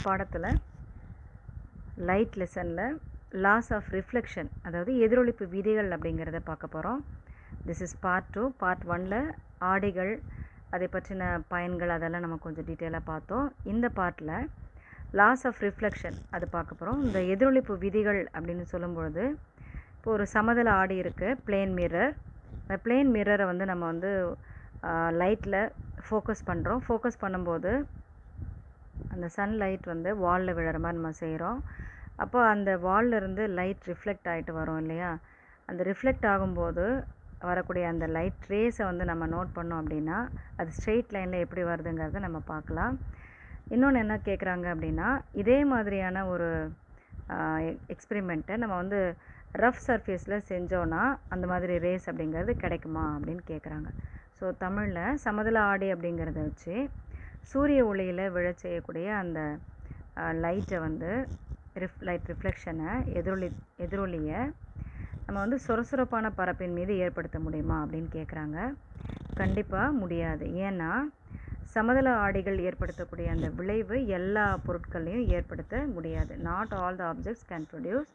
பாடத்தில் லைட் லெசனில் loss of reflection, அதாவது எதிரொலிப்பு விதிகள் அப்படிங்கிறத பார்க்க போகிறோம். This is part 2. பார்ட் 1ல் ஆடிகள், அதை பற்றின பயன்கள் அதெல்லாம் நம்ம கொஞ்சம் டீட்டெயிலாக பார்த்தோம். இந்த பார்ட்டில் லாஸ் ஆஃப் ரிஃப்ளெக்ஷன் அது பார்க்க போகிறோம். இந்த எதிரொலிப்பு விதிகள் அப்படின்னு சொல்லும்பொழுது, இப்போ ஒரு சமதள ஆடி இருக்குது, பிளேன் மிரர். அந்த பிளேன் மிரரை நம்ம லைட்டில் ஃபோக்கஸ் பண்ணுறோம். ஃபோக்கஸ் பண்ணும்போது அந்த சன்லைட் வாலில் விழுற மாதிரி நம்ம செய்கிறோம். அப்போ அந்த வால்லிருந்து லைட் ரிஃப்ளெக்ட் ஆகிட்டு வரும் இல்லையா? அந்த ரிஃப்ளெக்ட் ஆகும்போது வரக்கூடிய அந்த லைட் ரேஸை நம்ம நோட் பண்ணோம் அப்படின்னா அது ஸ்ட்ரெயிட் லைனில் எப்படி வருதுங்கிறத நம்ம பார்க்கலாம். இன்னொன்று என்ன கேட்குறாங்க அப்படின்னா, இதே மாதிரியான ஒரு எக்ஸ்பெரிமெண்ட்டை நம்ம ரஃப் சர்ஃபேஸில் செஞ்சோன்னா அந்த மாதிரி ரேஸ் அப்படிங்கிறது கிடைக்குமா அப்படின்னு கேட்குறாங்க. ஸோ தமிழில் சமதள ஆடி அப்படிங்கிறத வச்சு சூரிய ஒளியில் விழ செய்யக்கூடிய அந்த லைட்டை லைட் ரிஃப்ளெக்ஷனை எதிரொலியை நம்ம சுரசுரப்பான பரப்பின் மீது ஏற்படுத்த முடியுமா அப்படின்னு கேட்குறாங்க. கண்டிப்பாக முடியாது. ஏன்னா சமதள ஆடிகள் ஏற்படுத்தக்கூடிய அந்த விளைவு எல்லா பொருட்களையும் ஏற்படுத்த முடியாது. Not all the objects can produce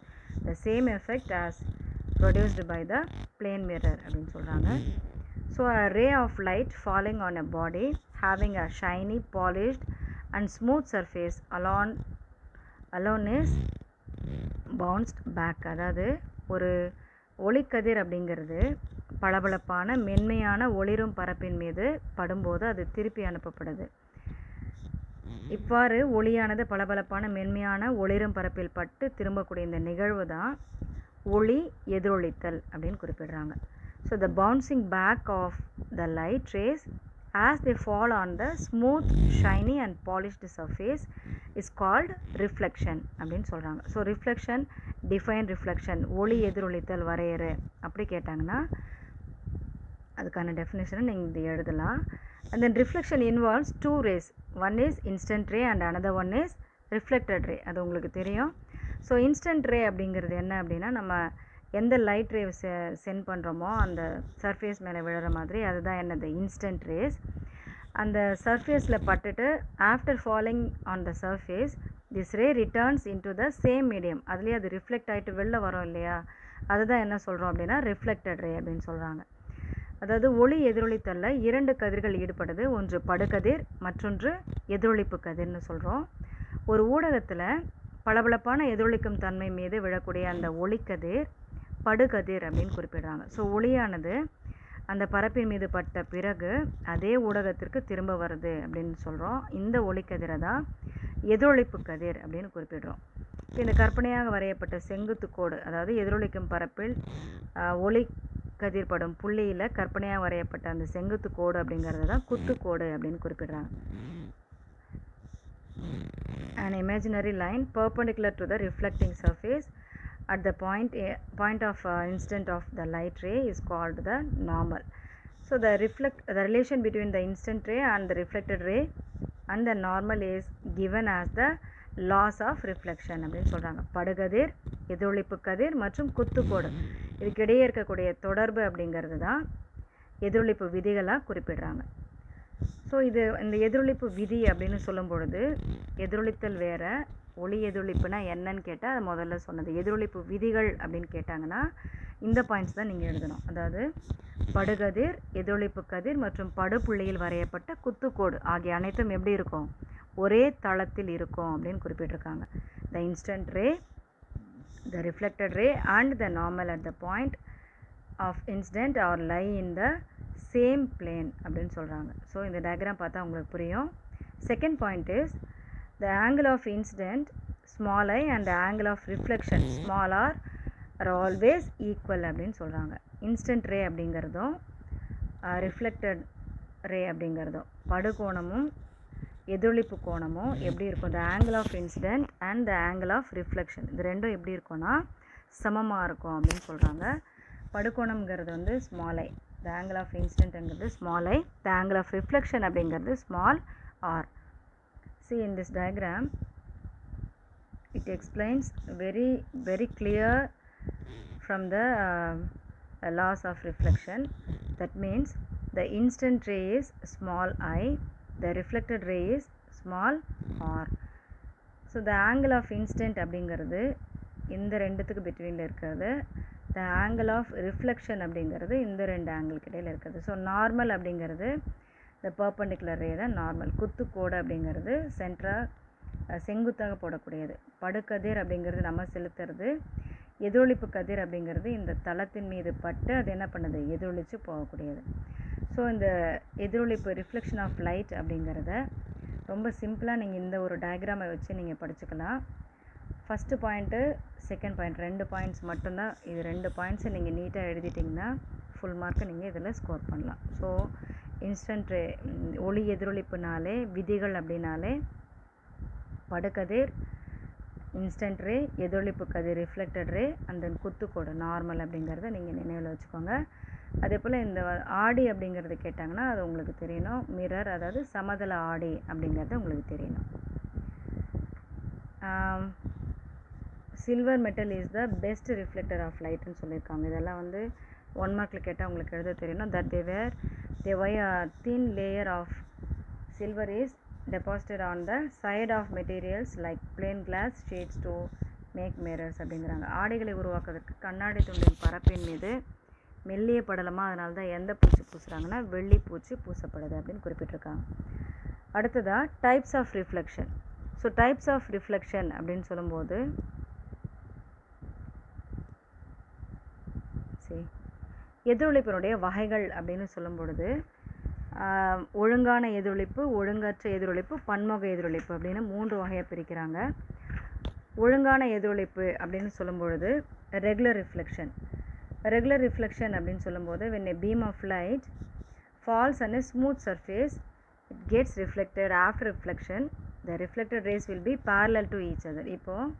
the same effect as produced by the plane mirror அப்படின்னு சொல்கிறாங்க. So a ray of light falling on a body having a shiny, polished and smooth surface alone is bounced back. அதாவது ஒரு ஒளிக்கதிர் அப்படிங்கிறது பளபளப்பான மென்மையான ஒளிரும் பரப்பின் மீது படும்போது அது திருப்பி அனுப்பப்படுது. இவ்வாறு ஒளியானது பளபளப்பான மென்மையான ஒளிரும் பரப்பில் பட்டு திரும்பக்கூடிய இந்த நிகழ்வு தான் ஒளி எதிரொலித்தல் அப்படின்னு குறிப்பிடுறாங்க. So the bouncing back of the light rays as they fall on the smooth, shiny and polished surface is called reflection அப்படின்னு சொல்கிறாங்க. ஸோ ரிஃப்ளெக்ஷன், டிஃபைன் ரிஃப்ளெக்ஷன், ஒளி எதிரொலித்தல் வரையறு அப்படி கேட்டாங்கன்னா அதுக்கான டெஃபினேஷனை நீங்கள் இது எழுதலாம். And then reflection involves two rays. One is instant ray and another one is reflected ray. அது உங்களுக்கு தெரியும். ஸோ இன்ஸ்டன்ட் ரே அப்படிங்கிறது என்ன அப்படின்னா, நம்ம எந்த லைட் ரே சென்ட் பண்ணுறோமோ அந்த சர்ஃபேஸ் மேலே விழுற மாதிரி அதுதான் என்னது இன்ஸ்டன்ட் ரேஸ். அந்த சர்ஃபேஸில் பட்டுட்டு after falling on the surface this ray returns in to the same medium. அதுலேயே அது ரிஃப்ளெக்ட் ஆகிட்டு வெளில வரும் இல்லையா? அதுதான் என்ன சொல்கிறோம் அப்படின்னா ரிஃப்ளெக்டட் ரே அப்படின்னு சொல்கிறாங்க. அதாவது ஒளி எதிரொலித்தலில் 2 கதிர்கள் ஈடுபடுது. ஒன்று படுகதிர், மற்றொன்று எதிரொலிப்பு கதிர்னு சொல்கிறோம். ஒரு ஊடகத்தில் பளபளப்பான எதிரொலிக்கும் தன்மை மீது விழக்கூடிய அந்த ஒளிக்கதிர் படுகதிர் அப்படின்னு குறிப்பிடுறாங்க. ஸோ ஒளியானது அந்த பரப்பின் மீது பட்ட பிறகு அதே ஊடகத்திற்கு திரும்ப வருது அப்படின்னு சொல்கிறோம். இந்த ஒளிக்கதிரை தான் எதிரொலிப்பு கதிர் அப்படின்னு குறிப்பிடுறோம். இப்போ இந்த கற்பனையாக வரையப்பட்ட செங்குத்து கோடு, அதாவது எதிரொலிக்கும் பரப்பில் ஒளி கதிர் படும் புள்ளியில் கற்பனையாக வரையப்பட்ட அந்த செங்குத்து கோடு அப்படிங்கிறது தான் குத்துக்கோடு அப்படின்னு குறிப்பிடுறாங்க. An imaginary line perpendicular to the reflecting surface at the point of instant of the light ray is called the normal. So the relation between the instant ray and the reflected ray and the normal is given as the loss of reflection அப்படின்னு சொல்கிறாங்க. படுகதிர், எதிரொலிப்பு கதிர் மற்றும் குத்துக்கோடு இதுக்கிடையே இருக்கக்கூடிய தொடர்பு அப்படிங்கிறது தான் எதிரொலிப்பு விதிகளாக குறிப்பிடுறாங்க. So இந்த எதிரொலிப்பு விதி அப்படின்னு சொல்லும் பொழுது எதிரொலித்தல் வேறு, ஒளி எதிரொலிப்புனா என்னன்னு கேட்டால் அது முதல்ல சொன்னது. எதிரொலிப்பு விதிகள் அப்படின்னு கேட்டாங்கன்னா இந்த பாயிண்ட்ஸ் தான் நீங்கள் எழுதணும். அதாவது படுகதிர், எதிரொலிப்பு கதிர் மற்றும் படுப்புள்ளியில் வரையப்பட்ட குத்துக்கோடு ஆகிய அனைத்தும் எப்படி இருக்கும்? ஒரே தளத்தில் இருக்கும் அப்படின்னு குறிப்பிட்டிருக்காங்க. The instant ray, the reflected ray and the normal at the point of incident are lie in the same plane அப்படின்னு சொல்கிறாங்க. ஸோ இந்த டயக்ராம் பார்த்தா உங்களுக்கு புரியும். Second point is the angle of incident small I and the angle of reflection small r are always equal அப்படின்னு சொல்கிறாங்க. Instant ரே அப்படிங்கிறதும் reflected ரே அப்படிங்கிறதும் படுகோணமும் எதிரொலிப்பு கோணமும் எப்படி இருக்கும்? the angle of incident and the angle of reflection இது ரெண்டும் எப்படி இருக்கும்னா சமமாக இருக்கும் அப்படின்னு சொல்கிறாங்க. படுகோணம்ங்கிறது small I, the angle of incidentங்கிறது small I, the angle of reflection அப்படிங்கிறது small R. See in this diagram it explains very clear from the laws of reflection. That means the instant ray is small I, the reflected ray is small r. So the angle of instant அப்படிங்கிறது இந்த ரெண்டுத்துக்கு பிட்வீனில் இருக்கிறது. த angle of reflection அப்படிங்கிறது இந்த ரெண்டு ஆங்கிளுக்கு இடையில் இருக்குது. So normal அப்படிங்கிறது இந்த பர்பண்டிகுலர் ரே தான் நார்மல். குத்துக்கோடு அப்படிங்கிறது சென்டராக செங்குத்தாக போடக்கூடியது. படுகதிர் அப்படிங்கிறது நம்ம செலுத்துறது. எதிரொலிப்பு கதிர் அப்படிங்கிறது இந்த தளத்தின் மீது பட்டு அது என்ன பண்ணுது, எதிரொலித்து போகக்கூடியது. ஸோ இந்த எதிரொலிப்பு ரிஃப்ளெக்ஷன் ஆஃப் லைட் அப்படிங்கிறத ரொம்ப சிம்பிளாக நீங்கள் இந்த ஒரு டயக்ராமை வச்சு நீங்கள் படிச்சுக்கலாம். First point, second point, 2 points மட்டும்தான். இது 2 பாயிண்ட்ஸை நீங்கள் நீட்டாக எழுதிட்டிங்கன்னா ஃபுல் மார்க்கை நீங்கள் இதில் ஸ்கோர் பண்ணலாம். ஸோ இன்ஸ்டன்ட் ரே, ஒளி எதிரொலிப்புனாலே விதிகள் அப்படின்னாலே படுகதிர், இன்ஸ்டன்ட் ரே, எதிரொலிப்பு கதிர் ரிஃப்ளெக்டட் ரே, அண்ட் தென் குத்துக்கோடு நார்மல் அப்படிங்கிறத நீங்கள் நினைவில் வச்சுக்கோங்க. அதே போல் இந்த ஆடி அப்படிங்கிறது கேட்டாங்கன்னா அது உங்களுக்கு தெரியணும். மிரர், அதாவது சமதள ஆடி அப்படிங்கிறது உங்களுக்கு தெரியணும். Silver metal is the best reflector of லைட்னு சொல்லியிருக்காங்க. இதெல்லாம் வந்து 1 மார்க்கில் கேட்டால் உங்களுக்கு எழுத தெரியணும். That they wear a thin layer of silver is deposited on the side of materials like plain glass shades to make mirrors அப்படிங்கிறாங்க. ஆடைகளை உருவாக்குவதற்கு கண்ணாடி துண்டின் பரப்பின் மீது மெல்லிய படலமாக, அதனால தான் எந்த பூச்சி பூசுகிறாங்கன்னா வெள்ளி பூச்சி பூசப்படுது அப்படின்னு குறிப்பிட்டிருக்காங்க. அடுத்ததாக types of reflection. So types of reflection அப்படின்னு சொல்லும்போது எதிரொலிப்பினுடைய வகைகள் அப்படின்னு சொல்லும் பொழுது ஒழுங்கான எதிரொலிப்பு, ஒழுங்கற்ற எதிரொலிப்பு, பன்முக எதிரொலிப்பு அப்படின்னு 3 வகையாக பிரிக்கிறாங்க. ஒழுங்கான எதிரொலிப்பு அப்படின்னு சொல்லும் பொழுது ரெகுலர் ரிஃப்ளெக்ஷன். ரெகுலர் ரிஃப்ளெக்ஷன் அப்படின்னு சொல்லும்போது when a beam of light falls on a smooth surface it gets reflected. After reflection the reflected rays will be parallel to each other. இப்போது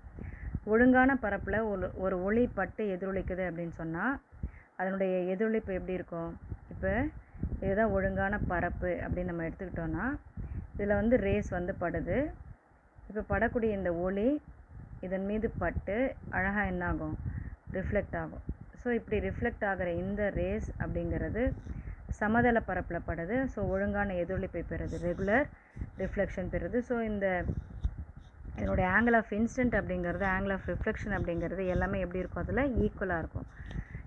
ஒழுங்கான பரப்பில் ஒரு ஒளி பட்டு எதிரொலிக்குது அப்படின்னு சொன்னால் அதனுடைய எதிரொலிப்பு எப்படி இருக்கும்? இப்போ இதுதான் ஒழுங்கான பரப்பு அப்படின்னு நம்ம எடுத்துக்கிட்டோன்னா இதில் வந்து ரேஸ் வந்து படுது. இப்போ படக்கூடிய இந்த ஒளி இதன் மீது பட்டு அழகாக என்னாகும், ரிஃப்ளெக்ட் ஆகும். ஸோ இப்படி ரிஃப்ளெக்ட் ஆகிற இந்த ரேஸ் அப்படிங்கிறது சமதள பரப்பில் படுது. ஸோ ஒழுங்கான எதிரொலிப்பை பெறுது, ரெகுலர் ரிஃப்ளெக்ஷன் பெறுது. ஸோ இதனுடைய ஆங்கிள் ஆஃப் இன்ஸ்டன்ட் அப்படிங்கிறது, ஆங்கிள் ஆஃப் ரிஃப்ளெக்ஷன் அப்படிங்கிறது எல்லாமே எப்படி இருக்கும், அதில் ஈக்குவலாக இருக்கும்.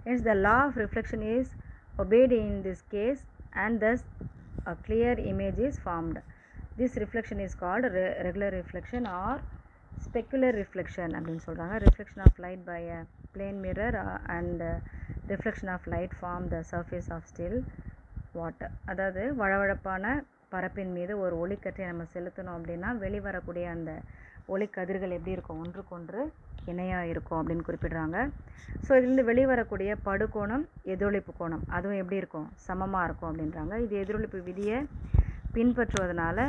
Hence the law of reflection is obeyed in this case and thus a clear image is formed. This reflection is called regular reflection or specular reflection அப்படின்னு சொல்கிறாங்க. Reflection of light by a plane mirror and reflection of light from the surface of still water. அதாவது வழவழப்பான பரப்பின் மீது ஒரு ஒளிக்கற்றை நம்ம செலுத்தணும் அப்படின்னா வெளிவரக்கூடிய அந்த ஒளிக்கதிர்கள் எப்படி இருக்கும், ஒன்றுக்கொன்று இணையாக இருக்கும் அப்படின்னு குறிப்பிடுறாங்க. ஸோ இதுலேருந்து வெளிவரக்கூடிய படுகோணம், எதிரொலிப்பு கோணம் அதுவும் எப்படி இருக்கும், சமமாக இருக்கும் அப்படின்றாங்க. இது எதிரொலிப்பு விதியை பின்பற்றுவதனால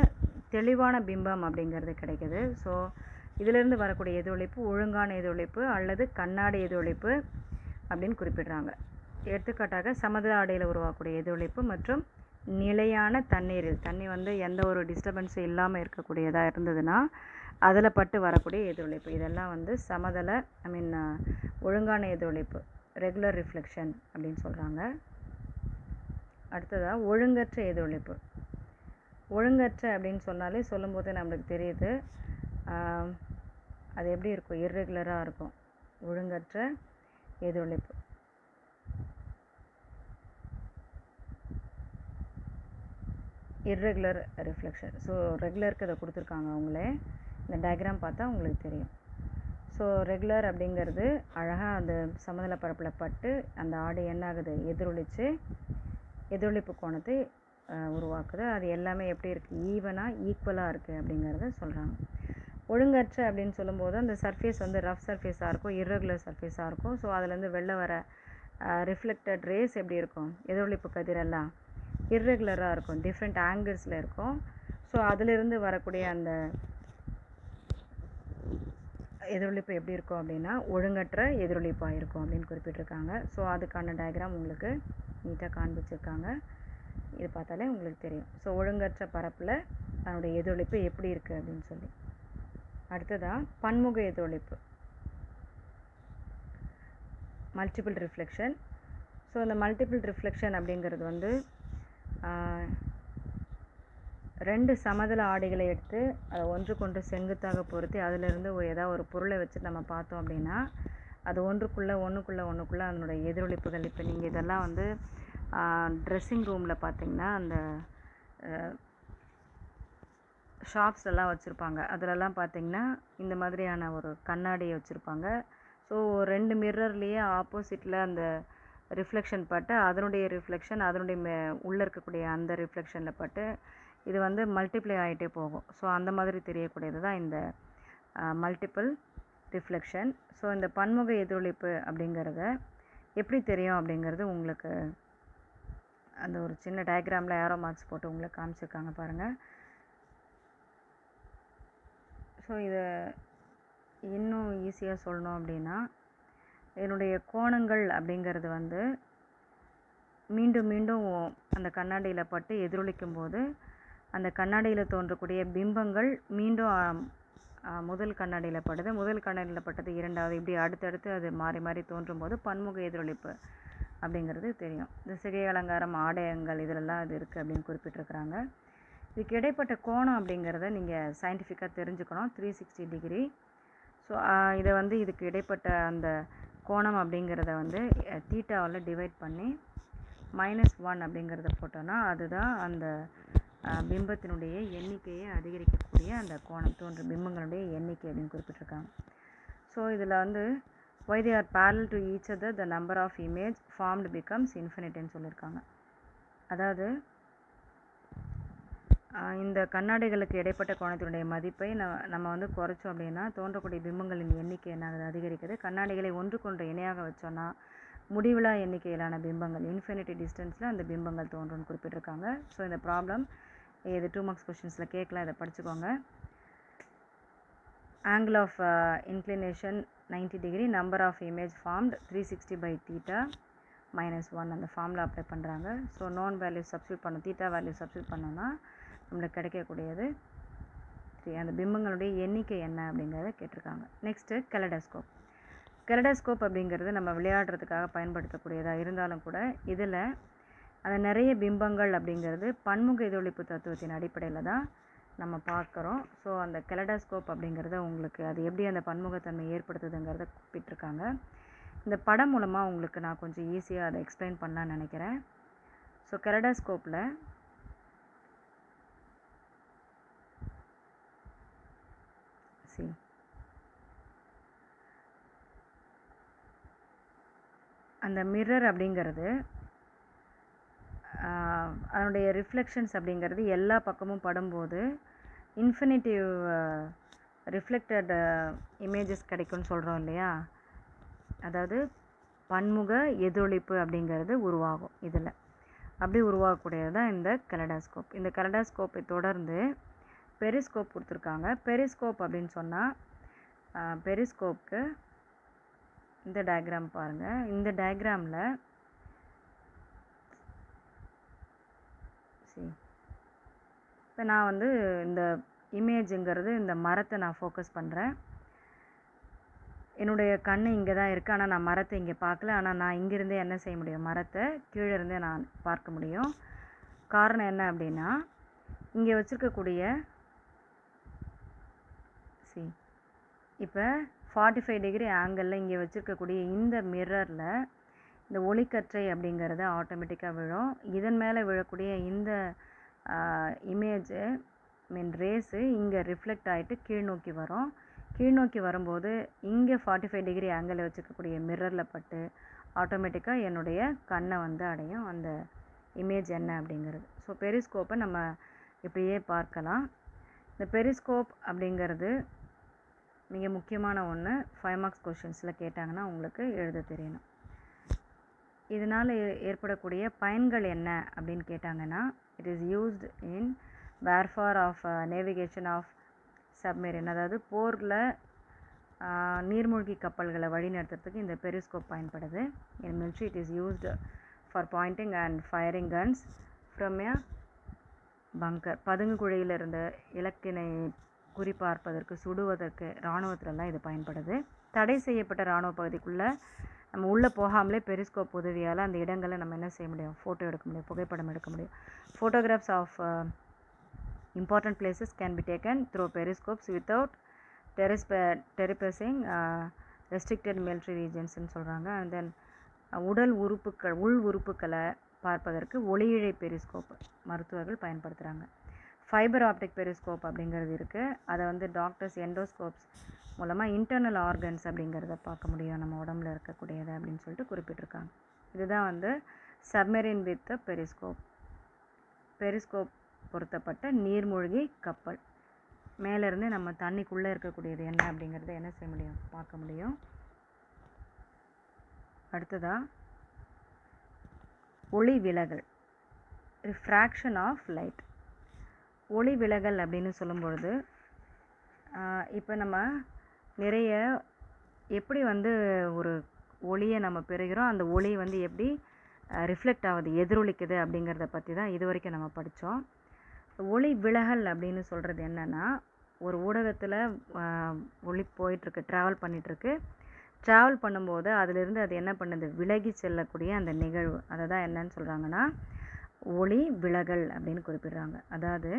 தெளிவான பிம்பம் அப்படிங்கிறது கிடைக்குது. ஸோ இதிலிருந்து வரக்கூடிய எதிரொலிப்பு ஒழுங்கான எதிரொலிப்பு அல்லது கண்ணாடி எதிரொலிப்பு அப்படின்னு குறிப்பிடுறாங்க. எடுத்துக்காட்டாக சமதள ஆடையில் உருவாக்கக்கூடிய எதிரொலிப்பு மற்றும் நிலையான தண்ணீரில், தண்ணி வந்து எந்த ஒரு டிஸ்டர்பன்ஸும் இல்லாமல் இருக்கக்கூடியதாக இருந்ததுன்னா அதில் பட்டு வரக்கூடிய எதிரொலிப்பு, இதெல்லாம் வந்து சமதள ஒழுங்கான எதிரொலிப்பு, ரெகுலர் ரிஃப்ளெக்ஷன் அப்படின்னு சொல்கிறாங்க. அடுத்ததாக ஒழுங்கற்ற எதிரொலிப்பு. ஒழுங்கற்ற அப்படின்னு சொன்னாலே சொல்லும்போதே நம்மளுக்கு தெரியுது அது எப்படி இருக்கும், இர்ரெகுலராக இருக்கும். ஒழுங்கற்ற எதிரொலிப்பு. Irregular reflection. ஸோ ரெகுலருக்கு அதை கொடுத்துருக்காங்க அவங்களே, இந்த டயக்ராம் பார்த்தா உங்களுக்கு தெரியும். ஸோ ரெகுலர் அப்படிங்கிறது அழகாக அந்த சமதள பரப்பில் பட்டு அந்த ஆடை என்ன ஆகுது, எதிரொலித்து எதிரொலிப்பு கோணத்தை உருவாக்குது. அது எல்லாமே எப்படி இருக்குது, ஈவனாக ஈக்குவலாக இருக்குது அப்படிங்கிறத சொல்கிறாங்க. ஒழுங்கற்ற அப்படின்னு சொல்லும்போது அந்த சர்ஃபேஸ் வந்து ரஃப் சர்ஃபேஸாக இருக்கும், இர்ரெகுலர் சர்ஃபேஸாக இருக்கும். ஸோ அதுலேருந்து வெளில வர ரிஃப்ளெக்டட் ரேஸ் எப்படி இருக்கும், எதிரொலிப்பு கதிரெல்லாம் இர்ரெகுலராக இருக்கும், டிஃப்ரெண்ட் ஆங்கிள்ஸில் இருக்கும். ஸோ அதிலிருந்து வரக்கூடிய அந்த எதிரொலிப்பு எப்படி இருக்கும் அப்படின்னா ஒழுங்கற்ற எதிரொலிப்பாக இருக்கும் அப்படின்னு குறிப்பிட்டிருக்காங்க. ஸோ அதுக்கான டயக்ராம் உங்களுக்கு நீட்டாக காண்பிச்சிருக்காங்க. இது பார்த்தாலே உங்களுக்கு தெரியும். ஸோ ஒழுங்கற்ற பரப்பில் அதனுடைய எதிரொலிப்பு எப்படி இருக்குது அப்படின்னு சொல்லி. அடுத்ததாக பன்முக எதிரொலிப்பு, மல்டிபிள் ரிஃப்ளெக்ஷன். ஸோ இந்த மல்டிபிள் ரிஃப்ளெக்ஷன் அப்படிங்கிறது வந்து 2 சமதள ஆடிகளை எடுத்து அதை ஒன்றுக்கொன்று செங்குத்தாக பொருத்தி அதிலிருந்து ஏதாவது ஒரு பொருளை வச்சு நம்ம பார்த்தோம் அப்படின்னா அது ஒன்றுக்குள்ளே அதனுடைய எதிரொலிப்புகள். இப்போ நீங்கள் இதெல்லாம் வந்து ட்ரெஸ்ஸிங் ரூமில் பார்த்தீங்கன்னா அந்த ஷாப்ஸ்லலாம் வச்சுருப்பாங்க. அதிலலாம் பார்த்தீங்கன்னா இந்த மாதிரியான ஒரு கண்ணாடியை வச்சுருப்பாங்க. ஸோ 2 மிரர்லேயே ஆப்போசிட்டில் அந்த ரிஃப்ளெக்ஷன் பட்டு அதனுடைய ரிஃப்ளெக்ஷன் அதனுடைய உள்ளே இருக்கக்கூடிய அந்த ரிஃப்ளெக்ஷனில் பட்டு இது வந்து மல்டிப்ளை ஆகிட்டே போகும். ஸோ அந்த மாதிரி தெரியக்கூடியது தான் இந்த மல்டிபிள் ரிஃப்ளெக்ஷன். ஸோ இந்த பன்முக எதிரொலிப்பு அப்படிங்கிறத எப்படி தெரியும் அப்படிங்கிறது உங்களுக்கு அந்த ஒரு சின்ன டயக்ராமில் ஏரோ மார்க்ஸ் போட்டு உங்களுக்கு காமிச்சிருக்காங்க பாருங்கள். ஸோ இதை இன்னும் ஈஸியாக சொல்லணும் அப்படின்னா என்னுடைய கோணங்கள் அப்படிங்கிறது வந்து மீண்டும் மீண்டும் அந்த கண்ணாடியில் பட்டு எதிரொலிக்கும் போது அந்த கண்ணாடியில் தோன்றக்கூடிய பிம்பங்கள் மீண்டும் முதல் கண்ணாடியில் படுது, முதல் கண்ணாடியில் பட்டது இரண்டாவது, இப்படி அடுத்தடுத்து அது மாறி மாறி தோன்றும் போது பன்முக எதிரொலிப்பு அப்படிங்கிறது தெரியும். இந்த சிகை அலங்காரம், ஆடையங்கள் இதிலெல்லாம் இது இருக்குது அப்படின்னு குறிப்பிட்டிருக்கிறாங்க. இதுக்கு இடைப்பட்ட கோணம் அப்படிங்கிறத நீங்கள் சயின்டிஃபிக்காக தெரிஞ்சுக்கணும், 360 டிகிரி. ஸோ இதை வந்து இதுக்கு இடைப்பட்ட அந்த கோணம் அப்படிங்கிறத வந்து தீட்டாவில் டிவைட் பண்ணி -1 அப்படிங்கிறத போட்டோன்னா அதுதான் அந்த பிம்பத்தினுடைய எண்ணிக்கையை அதிகரிக்கக்கூடிய அந்த கோணம், தோன்றும் பிம்பங்களுடைய எண்ணிக்கை அப்படின்னு குறிப்பிட்டிருக்காங்க. ஸோ இதில் வந்து why they are parallel to each other the number of image formed becomes infiniteன்னு சொல்லியிருக்காங்க. அதாவது இந்த கண்ணாடிகளுக்கு இடைப்பட்ட கோணத்தினுடைய மதிப்பை நம்ம வந்து குறைச்சோம் அப்படின்னா தோன்றக்கூடிய பிம்பங்களின் எண்ணிக்கை என்னாகுது, அதிகரிக்குது. கண்ணாடிகளை ஒன்றுக்கொன்று இணையாக வச்சோன்னா முடிவிலா எண்ணிக்கையிலான பிம்பங்கள், இன்ஃபினிட்டி டிஸ்டன்ஸில் அந்த பிம்பங்கள் தோன்றும்னு குறிப்பிட்டிருக்காங்க. ஸோ இந்த ப்ராப்ளம் இது 2 மார்க்ஸ் கொஷின்ஸில் கேட்கலாம், இதை படிச்சுக்கோங்க. Angle of inclination 90 degree, number of image formed 360/θ -1 அந்த ஃபார்முலா அப்ளை பண்ணுறாங்க. ஸோ நோன் வேல்யூ சப்ஸ்டியூட் பண்ணணும், தீட்டா வேல்யூ சப்ஸ்டியூட் பண்ணோன்னா நம்மளுக்கு கிடைக்கக்கூடியது 3. அந்த பிம்பங்களுடைய எண்ணிக்கை என்ன அப்படிங்கிறத கேட்டிருக்காங்க. நெக்ஸ்ட்டு கெலடோஸ்கோப். கெலடோஸ்கோப் அப்படிங்கிறது நம்ம விளையாடுறதுக்காக பயன்படுத்தக்கூடியதாக இருந்தாலும் கூட இதில் அந்த நிறைய பிம்பங்கள் அப்படிங்கிறது பன்முக எதிரொலிப்பு தத்துவத்தின் அடிப்படையில் தான் நம்ம பார்க்குறோம். ஸோ அந்த கெலடோஸ்கோப் அப்படிங்கிறத உங்களுக்கு அது எப்படி அந்த பன்முகத்தன்மை ஏற்படுத்துதுங்கிறத குறிப்பிட்டிருக்காங்க. இந்த படம் மூலமாக உங்களுக்கு நான் கொஞ்சம் ஈஸியாக அதை எக்ஸ்பிளைன் பண்ணலான்னு நினைக்கிறேன். ஸோ கெலடோஸ்கோப்பில் அந்த மிரர் அப்படிங்கிறது அதனுடைய ரிஃப்ளெக்ஷன்ஸ் அப்படிங்கிறது எல்லா பக்கமும் படும்போது இன்ஃபினிட்டிவ் ரிஃப்ளெக்டட் இமேஜஸ் கிடைக்கும்னு சொல்கிறோம் இல்லையா, அதாவது பன்முக எதிரொலிப்பு அப்படிங்கிறது உருவாகும். இதில் அப்படி உருவாகக்கூடியது தான் இந்த கெலடோஸ்கோப். இந்த கெலடோஸ்கோப்பை தொடர்ந்து பெரிஸ்கோப் கொடுத்துருக்காங்க. பெரிஸ்கோப் அப்படின்னு சொன்னால் பெரிஸ்கோப்புக்கு இந்த டயக்ராம் பாருங்கள். இந்த டயக்ராமில் இப்போ நான் வந்து இந்த இமேஜுங்கிறது இந்த மரத்தை நான் ஃபோக்கஸ் பண்ணுறேன். என்னுடைய கண் இங்கே தான் இருக்குது, ஆனால் நான் மரத்தை இங்கே பார்க்கல. ஆனால் நான் இங்கேருந்தே என்ன செய்ய முடியும், மரத்தை கீழே இருந்தே நான் பார்க்க முடியும். காரணம் என்ன அப்படின்னா இங்கே வச்சுருக்கக்கூடிய இப்போ 45 டிகிரி ஆங்கிளில் இங்கே வச்சுருக்கக்கூடிய இந்த மிரரில் இந்த ஒளிக்கற்றை அப்படிங்கிறது ஆட்டோமேட்டிக்காக விழும். இதன் மேலே விழக்கூடிய இந்த இமேஜு ரேஸு இங்கே ரிஃப்ளெக்ட் ஆகிட்டு கீழ்நோக்கி வரும். கீழ்நோக்கி வரும்போது இங்கே 45 டிகிரி ஆங்கிளில் வச்சுருக்கக்கூடிய மிரரில் பட்டு ஆட்டோமேட்டிக்காக என்னுடைய கண்ணை வந்து அடையும் அந்த இமேஜ் என்ன அப்படிங்கிறது. ஸோ பெரிஸ்கோப்பை நம்ம இப்படியே பார்க்கலாம். இந்த பெரிஸ்கோப் அப்படிங்கிறது மிக முக்கியமான ஒன்று. 5 மார்க்ஸ் கொஷின்ஸில் கேட்டாங்கன்னா உங்களுக்கு எழுத தெரியணும். இதனால் ஏற்படக்கூடிய பயன்கள் என்ன அப்படின்னு கேட்டாங்கன்னா, it is used in warfare of navigation of submarine, அதாவது போரில் நீர்மூழ்கி கப்பல்களை வழிநடத்துறதுக்கு இந்த பெரிஸ்கோப் பயன்படுது. In military it is used for pointing and firing guns from a bunker, பதுங்கு குழியில் இருந்த இலக்கினை குறிப்பார்ப்பதற்கு சுடுவதற்கு இராணுவத்திலலாம் இது பயன்படுது. தடை செய்யப்பட்ட இராணுவ பகுதிக்குள்ளே நம்ம உள்ளே போகாமலே பெரிஸ்கோப் உதவியால் அந்த இடங்களை நம்ம என்ன செய்ய முடியும், ஃபோட்டோ எடுக்க முடியும், புகைப்படம் எடுக்க முடியும். Photographs of important places can be taken through periscopes without trespassing restricted military ரீஜன்ஸ்ன்னு சொல்கிறாங்க. அண்ட் தென் உள் உறுப்புகளை பார்ப்பதற்கு ஒளியிழை பெரிஸ்கோப் மருத்துவர்கள் பயன்படுத்துகிறாங்க. ஃபைபர் ஆப்டிக் பெரிஸ்கோப் அப்படிங்கிறது இருக்குது. அதை வந்து டாக்டர்ஸ் எண்டோஸ்கோப்ஸ் மூலமாக இன்டர்னல் ஆர்கன்ஸ் அப்படிங்கிறத பார்க்க முடியும், நம்ம உடம்புல இருக்கக்கூடியது அப்படின்னு சொல்லிட்டு குறிப்பிட்டிருக்காங்க. இதுதான் வந்து சப்மெரின் வித் பெரிஸ்கோப் பொருத்தப்பட்ட நீர்மூழ்கி கப்பல். மேலேருந்து நம்ம தண்ணிக்குள்ளே இருக்கக்கூடியது என்ன அப்படிங்கிறத என்ன செய்ய முடியும், பார்க்க முடியும். அடுத்ததாக ஒளி விலகல், ரிஃப்ராக்ஷன் ஆஃப் லைட். ஒளி விலகல் அப்படின்னு சொல்லும் பொழுது இப்போ நம்ம நிறைய எப்படி வந்து ஒரு ஒளியை நம்ம பெறுகிறோம், அந்த ஒளி வந்து எப்படி ரிஃப்ளெக்ட் ஆகுது, எதிரொலிக்குது அப்படிங்கிறத பற்றி தான் இது வரைக்கும் நம்ம படித்தோம். ஒளி விலகல் அப்படின்னு சொல்கிறது என்னென்னா, ஒரு ஊடகத்தில் ஒளி போயிட்டுருக்கு, ட்ராவல் பண்ணும்போது அதிலிருந்து அது என்ன பண்ணுது, விலகி செல்லக்கூடிய அந்த நிகழ்வு, அதை தான் என்னன்னு சொல்கிறாங்கன்னா ஒளி விலகல் அப்படின்னு குறிப்பிடுறாங்க. அதாவது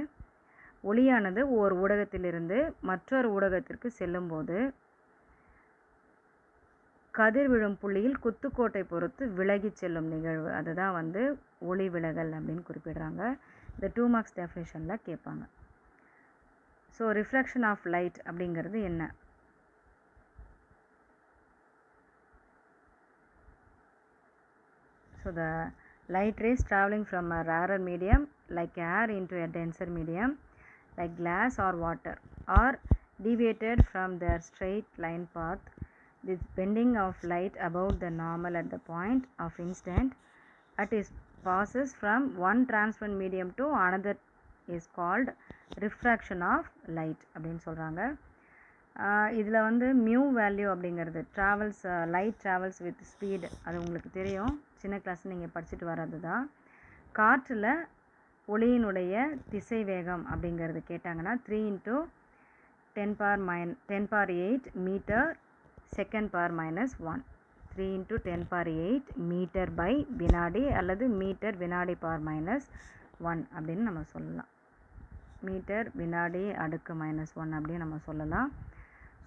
ஒளியானது ஒரு ஊடகத்திலிருந்து மற்றொரு ஊடகத்திற்கு செல்லும்போது கதிர் விழும் புள்ளியில் குத்துக்கோட்டை பொறுத்து விலகி செல்லும் நிகழ்வு, அதுதான் வந்து ஒளி விலகல் அப்படின்னு குறிப்பிடுறாங்க. இந்த 2 மார்க்ஸ் டெஃபினிஷனில் கேட்பாங்க. ஸோ ரிஃப்ளெக்ஷன் ஆஃப் லைட் அப்படிங்கிறது என்ன? So the light rays traveling from a rarer medium like air into a denser medium like glass or water are deviated from their straight line path. This bending of light above the normal at the point of instant at it passes from one transparent medium to another is called refraction of light அப்படின்னு சொல்கிறாங்க. இதில் வந்து mu value அப்படிங்கிறது light travels with speed, அது உங்களுக்கு தெரியும், சின்ன class நீங்கள் படிச்சுட்டு வர்றது தான். காற்றில் ஒளியினுடைய திசை வேகம் அப்படிங்கிறது கேட்டாங்கன்னா 3 × 10⁻8 metre second power -1, 3 × 10⁸ metre by வினாடி அல்லது மீட்டர் வினாடி பவர் -1 அப்படின்னு நம்ம சொல்லலாம். மீட்டர் வினாடி அடுக்கு -1 அப்படின்னு நம்ம சொல்லலாம்.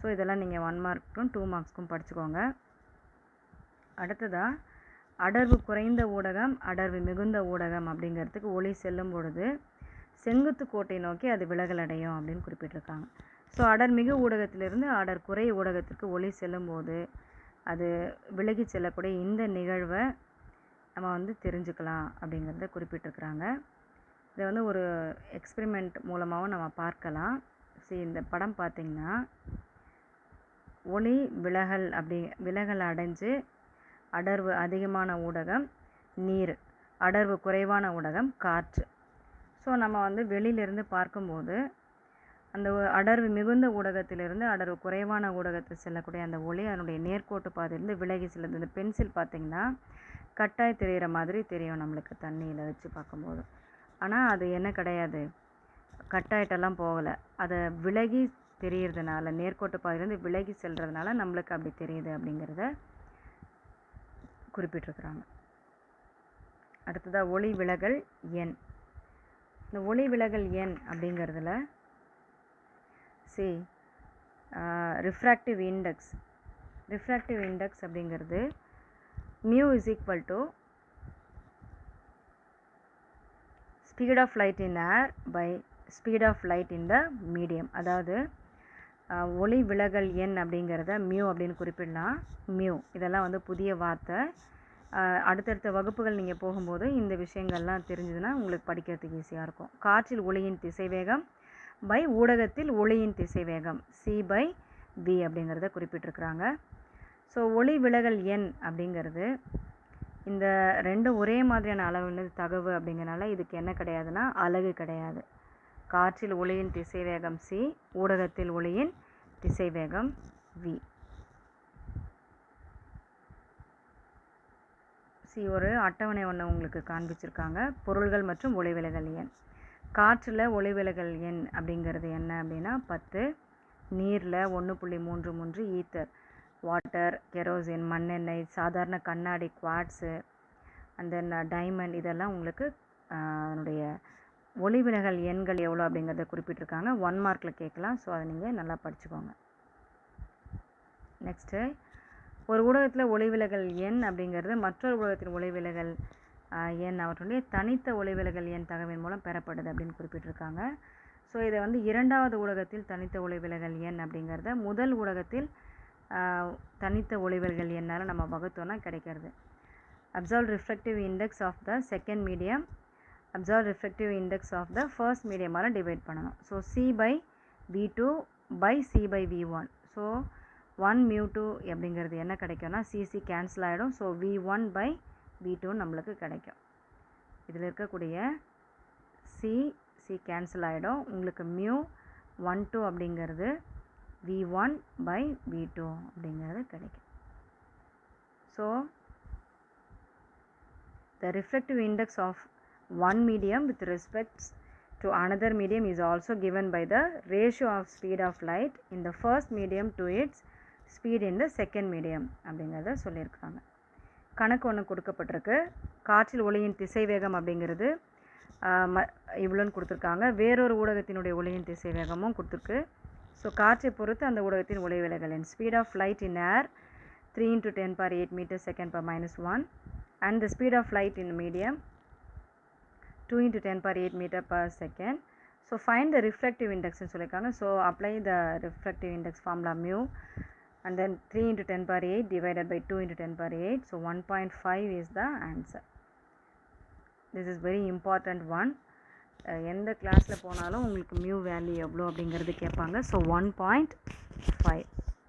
ஸோ இதெல்லாம் நீங்கள் 1 மார்க்கும் 2 மார்க்ஸ்க்கும் படிச்சுக்கோங்க. அடுத்ததாக அடர்வு குறைந்த ஊடகம், அடர்வு மிகுந்த ஊடகம் அப்படிங்கிறதுக்கு ஒளி செல்லும் பொழுது செங்குத்து கோட்டை நோக்கி அது விலகல் அடையும் அப்படின்னு குறிப்பிட்டிருக்காங்க. ஸோ அடர்மிகு ஊடகத்திலிருந்து அடர் குறை ஊடகத்திற்கு ஒளி செல்லும்போது அது விலகி செல்லக்கூடிய இந்த நிகழ்வை நம்ம வந்து தெரிஞ்சுக்கலாம் அப்படிங்கிறத குறிப்பிட்டிருக்கிறாங்க. இதை வந்து ஒரு எக்ஸ்பெரிமெண்ட் மூலமாகவும் நம்ம பார்க்கலாம். சரி, இந்த படம் பார்த்திங்கன்னா ஒளி விலகல் அடைஞ்சு அடர்வு அதிகமான ஊடகம் நீர், அடர்வு குறைவான ஊடகம் காற்று. ஸோ நம்ம வந்து வெளியிலிருந்து பார்க்கும்போது அந்த அடர்வு மிகுந்த ஊடகத்திலிருந்து அடர்வு குறைவான ஊடகத்தில் செல்லக்கூடிய அந்த ஒளி அதனுடைய நேர்கோட்டு பாதையிலிருந்து விலகி செல்லுது. இந்த பென்சில் பார்த்திங்கன்னா கட்டாய் தெரிகிற மாதிரி தெரியும் நம்மளுக்கு தண்ணியில் வச்சு பார்க்கும்போது. ஆனால் அது என்ன கிடையாது, கட்டாயிட்டெல்லாம் போகலை, அதை விலகி தெரியறதுனால, நேர்கோட்டு பாதையிலேருந்து விலகி செல்றதுனால நம்மளுக்கு அப்படி தெரியுது அப்படிங்கிறத குறிப்பிட்டிருக்கிறாங்க. அடுத்ததாக ஒளி விலகல் எண். இந்த ஒளி விலகல் எண் அப்படிங்கிறதுல ரிஃப்ராக்டிவ் இண்டெக்ஸ் அப்படிங்கிறது mu is equal to speed of light in air by speed of light in the medium. அதாவது ஒளி விலகல் எண் அப்படிங்கிறத மியூ அப்படின்னு குறிப்பிடலாம். மியூ இதெல்லாம் வந்து புதிய வார்த்தை. அடுத்தடுத்த வகுப்புகள் நீங்கள் போகும்போது இந்த விஷயங்கள்லாம் தெரிஞ்சதுன்னா உங்களுக்கு படிக்கிறதுக்கு ஈஸியாக இருக்கும். காற்றில் ஒளியின் திசைவேகம் பை ஊடகத்தில் ஒளியின் திசைவேகம் C/V அப்படிங்கிறத குறிப்பிட்டிருக்கிறாங்க. ஸோ ஒளி விலகல் எண் அப்படிங்கிறது இந்த ரெண்டும் ஒரே மாதிரியான அளவு தகவு அப்படிங்கிறனால இதுக்கு என்ன கிடையாதுன்னா அலகு கிடையாது. காற்றில் ஒளியின் திசைவேகம் C, ஊடகத்தில் ஒளியின் திசைவேகம் V. ஒரு அட்டவணை ஒன்று உங்களுக்கு காண்பிச்சிருக்காங்க, பொருள்கள் மற்றும் ஒளிவிலகல் எண். காற்றில் ஒளிவிலகல் எண் அப்படிங்கிறது என்ன அப்படின்னா 10, நீரில் 1.33, ஈத்தர் வாட்டர், கெரோசின், மண்ணெண்ணெய், சாதாரண கண்ணாடி, குவாட்ஸு, அந்த டைமண்ட், இதெல்லாம் உங்களுக்கு அதனுடைய ஒளிவிலகல் எண்கள் எவ்வளோ அப்படிங்கிறத குறிப்பிட்டிருக்காங்க. 1 மார்க்கில் கேட்கலாம். ஸோ அதை நீங்கள் நல்லா படிச்சுக்கோங்க. நெக்ஸ்ட்டு, ஒரு ஊடகத்தில் ஒளிவிலகல் எண் அப்படிங்கிறது மற்றொரு ஊடகத்தின் ஒளிவிலகல் எண் அவற்றுடைய தனித்த ஒளிவிலகல் எண் தகவின் மூலம் பெறப்படுது அப்படின்னு குறிப்பிட்டிருக்காங்க. ஸோ இதை வந்து இரண்டாவது ஊடகத்தில் தனித்த ஒளிவிலகல் எண் அப்படிங்கிறத முதல் ஊடகத்தில் தனித்த ஒளிவிலகல் எண்ணால் நம்ம வகுத்தோன்னா கிடைக்கிறது. Observe reflective index of the second medium observe reflective index of the first மீடியமால் டிவைட் பண்ணணும். So C/V2 by C/V1. So 1μ2 அப்படிங்கிறது என்ன கிடைக்கும்னா CC கேன்சல் ஆகிடும். ஸோ V1/V2 நம்மளுக்கு கிடைக்கும். இதில் இருக்கக்கூடிய C கேன்சல் ஆகிடும். உங்களுக்கு μ12 அப்படிங்கிறது V1/V2 அப்படிங்கிறது கிடைக்கும். So the refractive index of one medium with respect to another medium is also given by the ratio of speed of light in the first medium to its speed in the second medium அப்படிங்கிறத சொல்லியிருக்காங்க. கணக்கு ஒன்று கொடுக்கப்பட்டிருக்கு. காற்றில் ஒளியின் திசைவேகம் அப்படிங்கிறது இவ்வளோன்னு கொடுத்துருக்காங்க. வேறொரு ஊடகத்தினுடைய ஒளியின் திசைவேகமும் கொடுத்துருக்கு. ஸோ காற்றை பொறுத்து அந்த ஊடகத்தின் ஒளிவிலகல் எண். Speed of light in air 3 × 10⁻8 m/s/(1) and the speed of light in medium 2 × 10⁻8 m/s. So find the refractive index ன்னு சொல்லியிருக்காங்க. So apply the refractive index formula mu and then 3 × 10⁻8 divided by 2 × 10⁻8. So 1.5 is the answer. This is very important one. எந்த கிளாஸில் போனாலும் உங்களுக்கு mu value எவ்வளோ அப்படிங்கிறது கேட்பாங்க. So 1.5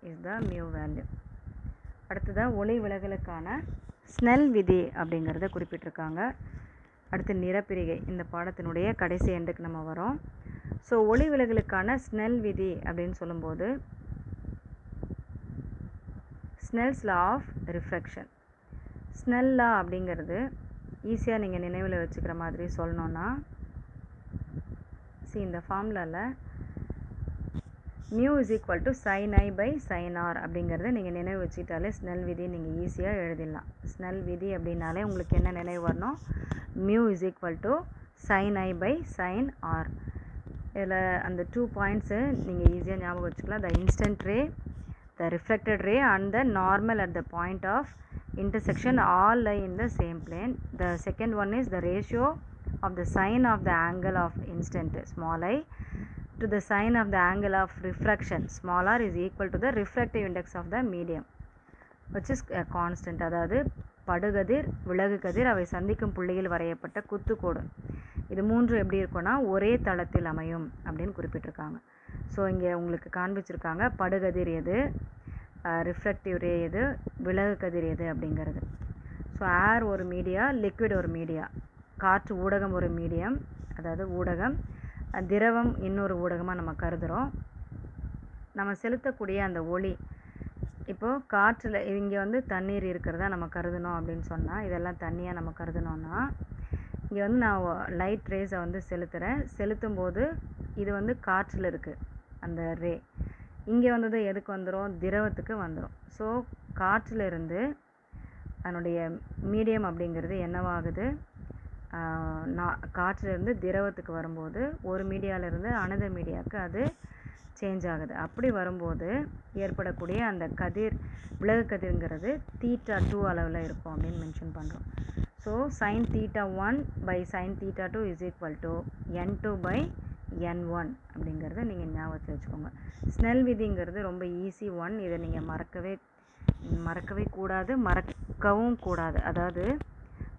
is the mu value. அடுத்ததாக ஒளி விலகலுக்கான ஸ்னெல் விதி அப்படிங்கிறத குறிப்பிட்டிருக்காங்க. அடுத்து நிறப்பிரிகை. இந்த பாடத்தினுடைய கடைசி எண்டுக்கு நம்ம வரோம். ஸோ ஒளி விலகலுக்கான ஸ்னெல் விதி அப்படின்னு சொல்லும்போது Snell's law of refraction. Snell law அப்படிங்கிறது ஈஸியாக நீங்கள் நினைவில் வச்சுக்கிற மாதிரி சொல்லணுன்னா, இந்த ஃபார்முலாவில் mu is equal to sin I by sin R அப்படிங்கிறத நீங்கள் நினைவு வச்சுக்கிட்டாலே ஸ்னெல் விதி நீங்கள் ஈஸியாக எழுதிடலாம். ஸ்னெல் விதி அப்படின்னாலே உங்களுக்கு என்ன நினைவு வரணும்? Mu is equal to sin I by sin R. இதில் அந்த 2 பாயிண்ட்ஸு நீங்கள் ஈஸியாக ஞாபகம் வச்சுக்கலாம். The instant ray, the reflected ray and the normal at the point of intersection all lie in the same plane. The second one is the ratio of the sine of the angle of instant small I to the sine of the angle of refraction small r is equal to the refractive index of the medium, which is a constant. அதாவது படுகதிர், விலகு கதிர் அவை சந்திக்கும் புள்ளியில் வரையப்பட்ட குத்துக்கோடு, இது மூன்று எப்படி இருக்குன்னா ஒரே தளத்தில் அமையும் அப்படின்னு குறிப்பிட்டிருக்காங்க. ஸோ இங்கே உங்களுக்கு காண்பிச்சிருக்காங்க படுகதிர் எது, ரிஃப்ளெக்டிவ் ரே எது, விலகு கதிர் எது அப்படிங்கிறது. ஸோ ஏர் ஒரு மீடியா, லிக்விட் ஒரு மீடியா, காற்று ஊடகம் ஒரு மீடியம், அதாவது ஊடகம், திரவம் இன்னொரு ஊடகமாக நம்ம கருதுகிறோம். நம்ம செலுத்தக்கூடிய அந்த ஒளி, இப்போது காற்றில் இங்கே வந்து தண்ணீர் இருக்கிறதா நம்ம கருதணும் அப்படின்னு சொன்னால், இதெல்லாம் தண்ணியாக நம்ம கருதணும்னா, இங்கே வந்து நான் லைட் ரேஸை வந்து செலுத்தும் போது இது வந்து காற்றில் இருக்குது அந்த ரே, இங்கே வந்தது எதுக்கு வந்துடும்? திரவத்துக்கு வந்துடும். ஸோ காற்றிலிருந்து அதனுடைய மீடியம் அப்படிங்கிறது என்னவாகுது? காற்றிலிருந்து திரவத்துக்கு வரும்போது ஒரு மீடியாவிலேருந்து அனதர் மீடியாவுக்கு அது சேஞ்ச் ஆகுது. அப்படி வரும்போது ஏற்படக்கூடிய அந்த கதிர், விலகு கதிர்ங்கிறது θ2 அளவில் இருக்கும் அப்படின்னு மென்ஷன் பண்ணுறோம். So sin θ1 by sin θ2 is equal to n2/n1 அப்படிங்கிறத நீங்கள் ஞாபகத்தில் வச்சுக்கோங்க. ஸ்னெல் விதிங்கிறது ரொம்ப ஈஸி ஒன். இதை நீங்கள் மறக்கவே கூடாது, மறக்கவும் கூடாது. அதாவது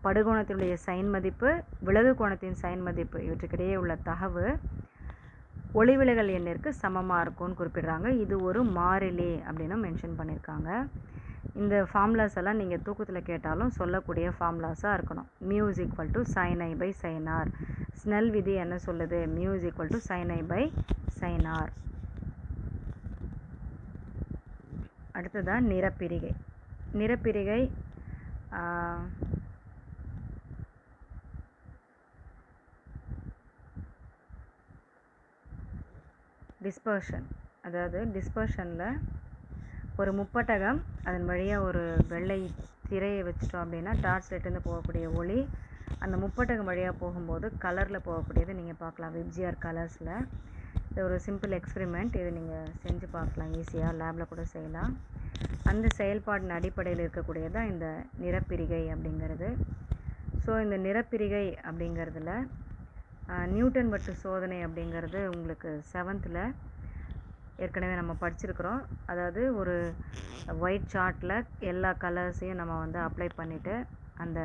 படுகோணத்தினுடைய சைன் மதிப்பு, விலகு கோணத்தின் சைன் மதிப்பு, இவற்றுக்கிடையே உள்ள தகவு ஒளிவிலகல் எண்ணிற்கு சமமாக இருக்கும்னு குறிப்பிடுறாங்க. இது ஒரு மாறிலி அப்படின்னு மென்ஷன் பண்ணியிருக்காங்க. இந்த ஃபார்முலாஸ் எல்லாம் நீங்கள் தூக்கத்தில் கேட்டாலும் சொல்லக்கூடிய ஃபார்முலாஸாக இருக்கணும். Mu is equal to sin I by sin R. Snell விதி என்ன சொல்லுது? Mu is equal to sin I by sin R. அடுத்ததான் நிறப்பிரிகை. நிறப்பிரிகை டிஸ்பர்ஷன். அதாவது டிஸ்பர்ஷனில் ஒரு முப்பட்டகம், அதன் வழியாக ஒரு வெள்ளை திரையை வச்சுட்டோம் அப்படின்னா டார்ச் லைட்லேருந்து போகக்கூடிய ஒளி அந்த முப்பட்டகம் வழியாக போகும்போது கலரில் போகக்கூடியது நீங்கள் பார்க்கலாம் விப்ஜிஆர் கலர்ஸில். இது ஒரு சிம்பிள் எக்ஸ்பெரிமெண்ட். இது நீங்கள் செஞ்சு பார்க்கலாம், ஈஸியாக லேபில் கூட செய்யலாம். அந்த செயல்பாட்டின் அடிப்படையில் இருக்கக்கூடியது தான் இந்த நிறப்பிரிகை அப்படிங்கிறது. ஸோ இந்த நிறப்பிரிகை அப்படிங்கிறதுல நியூட்டன் வட்டு சோதனை அப்படிங்கிறது உங்களுக்கு 7th ஏற்கனவே நம்ம படிச்சிருக்கிறோம். அதாவது ஒரு ஒயிட் சார்ட்டில் எல்லா கலர்ஸையும் நம்ம வந்து அப்ளை பண்ணிவிட்டு அந்த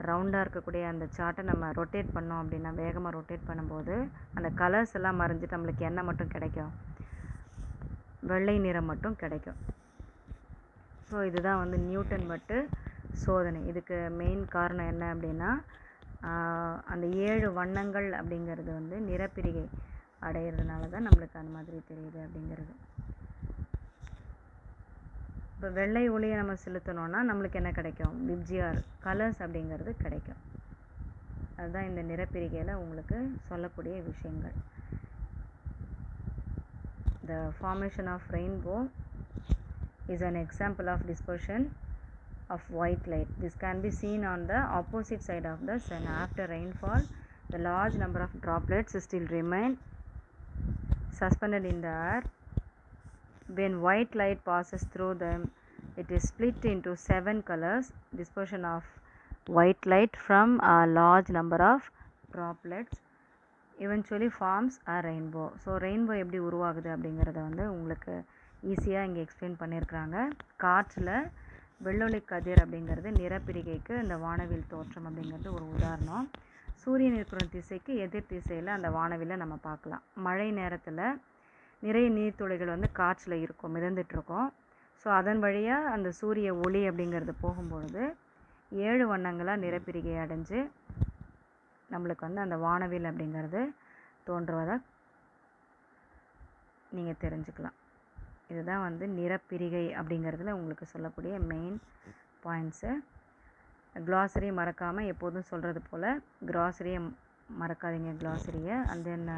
ரவுண்டாக இருக்கக்கூடிய அந்த சார்ட்டை நம்ம ரொட்டேட் பண்ணோம் அப்படின்னா, வேகமாக ரொட்டேட் பண்ணும்போது அந்த கலர்ஸ் எல்லாம் மறைஞ்சிட்டு நம்மளுக்கு என்ன மட்டும் கிடைக்கும், வெள்ளை நிறம் மட்டும் கிடைக்கும். ஸோ இதுதான் வந்து நியூட்டன் வட்டு சோதனை. இதுக்கு மெயின் காரணம் என்ன அப்படின்னா, அந்த 7 வண்ணங்கள் அப்படிங்கிறது வந்து நிறப்பிரிகை அடையிறதுனால தான் நம்மளுக்கு அந்த மாதிரி தெரியுது அப்படிங்கிறது. இப்போ வெள்ளை ஒளியை நம்ம செலுத்தணும்னா நம்மளுக்கு என்ன கிடைக்கும், விப்ஜிஆர் கலர்ஸ் அப்படிங்கிறது கிடைக்கும். அதுதான் இந்த நிறப்பிரிகையில் உங்களுக்கு சொல்லக்கூடிய விஷயங்கள். The formation of rainbow is an example of dispersion of white light. This can be seen on the opposite side of the sun. After rainfall, the large number of droplets still remain suspended in the air. When white light passes through them, it is split into 7 colors. Dispersion of white light from a large number of droplets eventually forms a rainbow. So rainbow எப்படி உருவாகுது அப்படிங்கிறத வந்து உங்களுக்கு ஈஸியாக இங்கே explain பண்ணியிருக்கிறாங்க. காற்றில் வெள்ளொளி கதிர் அப்படிங்கிறது நிறப்பிரிகைக்கு இந்த வானவில் தோற்றம் அப்படிங்கிறது ஒரு உதாரணம். சூரியன் இருக்கிற திசைக்கு எதிர் திசையில் அந்த வானவில்லை நம்ம பார்க்கலாம். மழை நேரத்தில் நிறைய நீர்த்துளிகள் வந்து காற்றில் இருக்கும், மிதந்துட்டுருக்கோம். ஸோ அதன் வழியாக அந்த சூரிய ஒளி அப்படிங்கிறது போகும்பொழுது 7 வண்ணங்களாக நிறப்பிரிகை அடைஞ்சு நம்மளுக்கு வந்து அந்த வானவில் அப்படிங்கிறது தோன்றுவதை நீங்கள் தெரிஞ்சுக்கலாம். இதுதான் வந்து நிறப்பிரிகை அப்படிங்கிறதுல உங்களுக்கு சொல்லக்கூடிய மெயின் பாயிண்ட்ஸு. க்ளாஸரி மறக்காமல் எப்போதும் சொல்கிறது போல் க்ளாஸரியை மறக்காதீங்க. க்ளாஸரியை அண்ட் தென்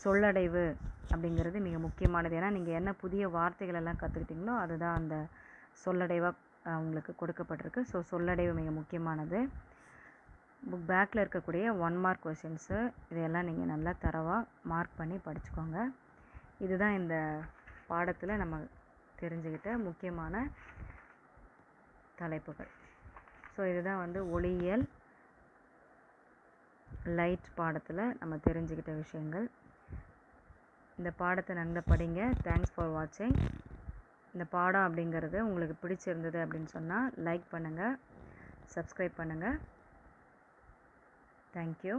சொல்லடைவு அப்படிங்கிறது மிக முக்கியமானது. ஏன்னா நீங்கள் என்ன புதிய வார்த்தைகள் எல்லாம் கற்றுக்கிட்டீங்களோ அதுதான் அந்த சொல்லடைவாக உங்களுக்கு கொடுக்கப்பட்டிருக்கு. ஸோ சொல்லடைவு மிக முக்கியமானது. புக் பேக்கில் இருக்கக்கூடிய 1 மார்க் கொஷின்ஸு இதையெல்லாம் நீங்கள் நல்லா தரவாக மார்க் பண்ணி படிச்சுக்கோங்க. இதுதான் இந்த பாடத்தில் நம்ம தெரிஞ்சுக்கிட்ட முக்கியமான தலைப்புகள். ஸோ இதுதான் வந்து ஒளியியல் லைட் பாடத்தில் நம்ம தெரிஞ்சுக்கிட்ட விஷயங்கள். இந்த பாடத்தை நல்லா படிங்க. தேங்க்ஸ் ஃபார் வாட்சிங். இந்த பாடம் அப்படிங்கிறது உங்களுக்கு பிடிச்சிருந்தது அப்படின்னு சொன்னால் லைக் பண்ணுங்கள், சப்ஸ்கிரைப் பண்ணுங்கள். தேங்க்யூ.